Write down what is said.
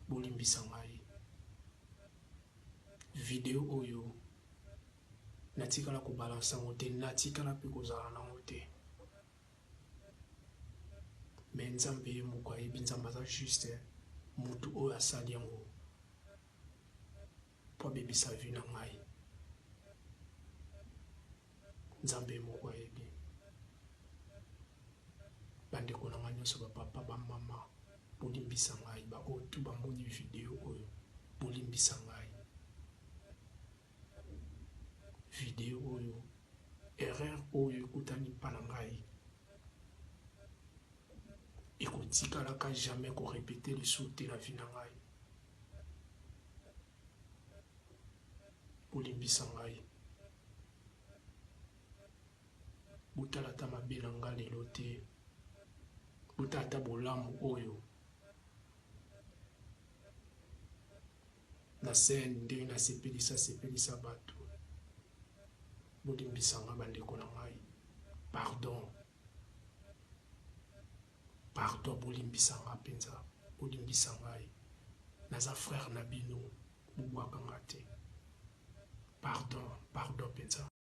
bolimbisa ngai. Video oyo natikala kobalansa ngo te, natikala mpe kozala nango te. Me nzambe ye moko ayebi, nzambe aza juste mutu oyo asali yango mpo abebisa vi na ngai. Nzambe ye moko ayebi. Bandeko na ngai nyonso, bapapa bamama, bolimbisa ngai. Baoyo tu bamoni video oyo bolimbisa ngai. Video oyo, erreur oyo ekutani mpa na ngai ekotikalaka jamais korepete lisusu te na vi na ngai. Bolimbisa ngai. Botala ata mabe na ngai lelo te, botala ata bolamu oyo na scène ndenge nasepelisa bato. Bolimbisa ngai bandeko na ngai. Pardon, bolimbisa ngai mpenza. Bolimbisa ngai. Naza frère na bino, bobwaka ngai te. Pardon mpenza.